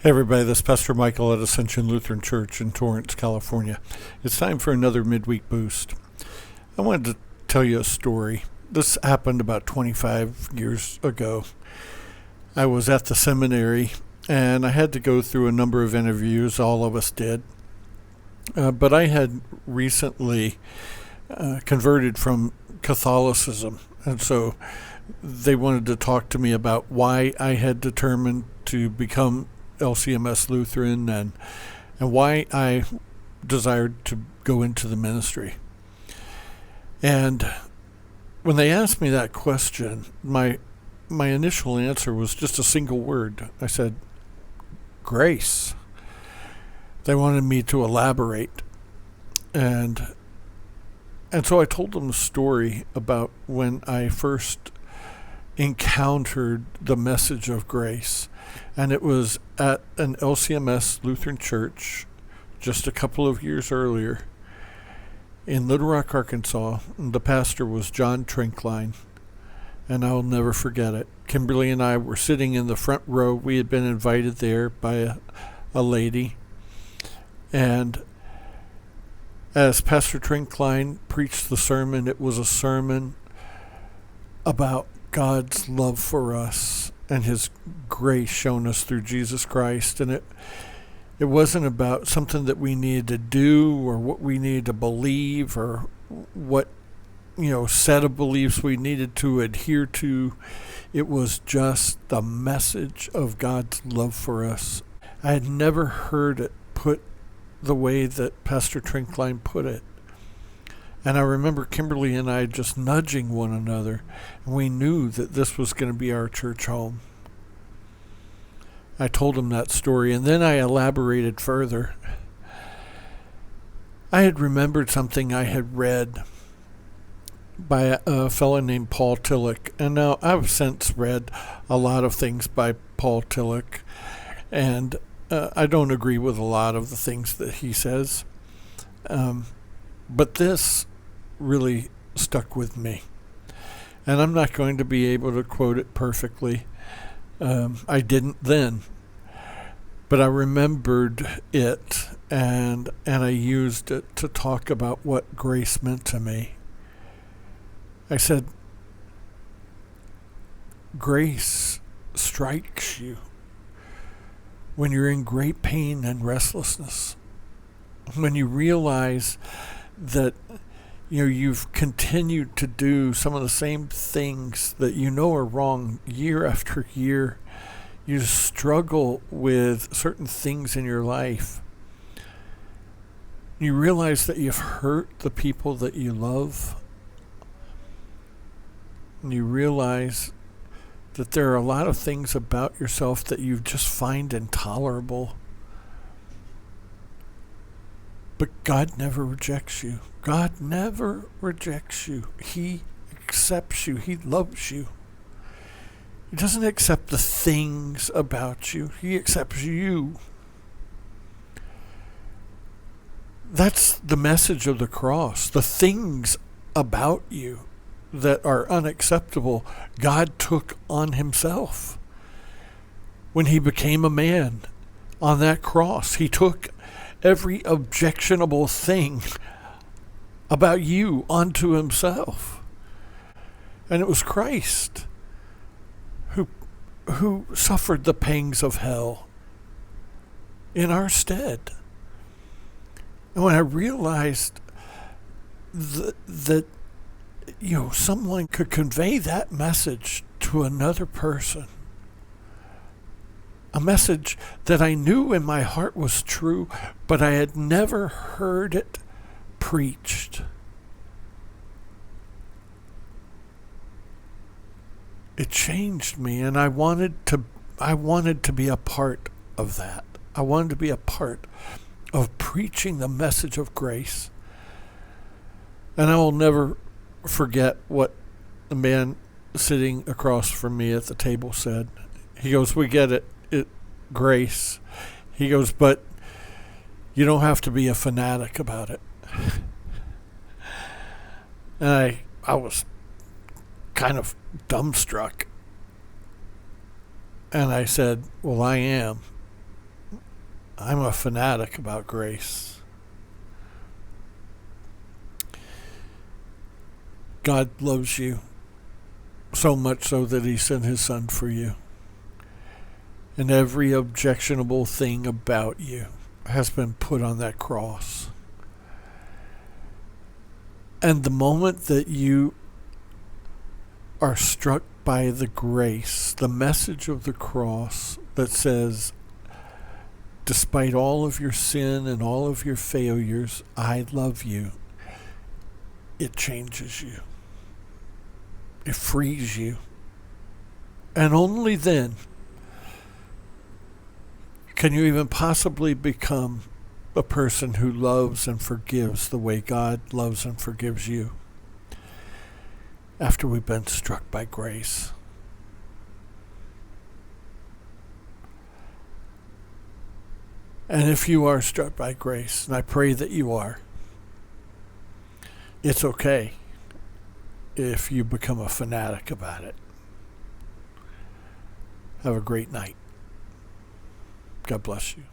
Hey everybody, this is Pastor Michael at Ascension Lutheran Church in Torrance, California. It's time for another midweek boost. I wanted to tell you a story. This happened about 25 years ago. I was at the seminary and I had to go through a number of interviews. All of us did. But I had recently converted from Catholicism, and so they wanted to talk to me about why I had determined to become LCMS Lutheran and why I desired to go into the ministry. And when they asked me that question, my initial answer was just a single word. I said, grace. They wanted me to elaborate. And so I told them a story about when I first encountered the message of grace. And it was at an LCMS Lutheran church just a couple of years earlier in Little Rock, Arkansas. And the pastor was John Trinkline, and I'll never forget it. Kimberly and I were sitting in the front row. We had been invited there by a lady. And as Pastor Trinkline preached the sermon, it was a sermon about God's love for us and his grace shown us through Jesus Christ. And it wasn't about something that we needed to do or what we needed to believe or what, set of beliefs we needed to adhere to. It was just the message of God's love for us. I had never heard it put the way that Pastor Trinkline put it. And I remember Kimberly and I just nudging one another, and we knew that this was going to be our church home. I told him that story, and then I elaborated further. I had remembered something I had read by a fellow named Paul Tillich. And now I've since read a lot of things by Paul Tillich, and I don't agree with a lot of the things that he says. But this really stuck with me. And I'm not going to be able to quote it perfectly. I didn't then. But I remembered it, and I used it to talk about what grace meant to me. I said, grace strikes you when you're in great pain and restlessness. When you realize that you've continued to do some of the same things that you know are wrong year after year. You struggle with certain things in your life. You realize that you've hurt the people that you love. And you realize that there are a lot of things about yourself that you just find intolerable. But God never rejects you. God never rejects you. He accepts you. He loves you. He doesn't accept the things about you. He accepts you. That's the message of the cross. The things about you that are unacceptable, God took on himself. When he became a man on that cross, he took every objectionable thing about you onto himself. And it was Christ who suffered the pangs of hell in our stead. And when I realized that someone could convey that message to another person, a message that I knew in my heart was true, but I had never heard it preached. It changed me, and I wanted to be a part of that. I wanted to be a part of preaching the message of grace. And I will never forget what the man sitting across from me at the table said. He goes, "We get it. Grace." He goes, "But you don't have to be a fanatic about it." And I was kind of dumbstruck. And I said, "Well, I am." I'm a fanatic about grace. God loves you so much so that he sent his son for you. And every objectionable thing about you has been put on that cross. And the moment that you are struck by the grace, the message of the cross that says, despite all of your sin and all of your failures, I love you, it changes you. It frees you. And only then can you even possibly become a person who loves and forgives the way God loves and forgives you after we've been struck by grace. And if you are struck by grace, and I pray that you are, it's okay if you become a fanatic about it. Have a great night. God bless you.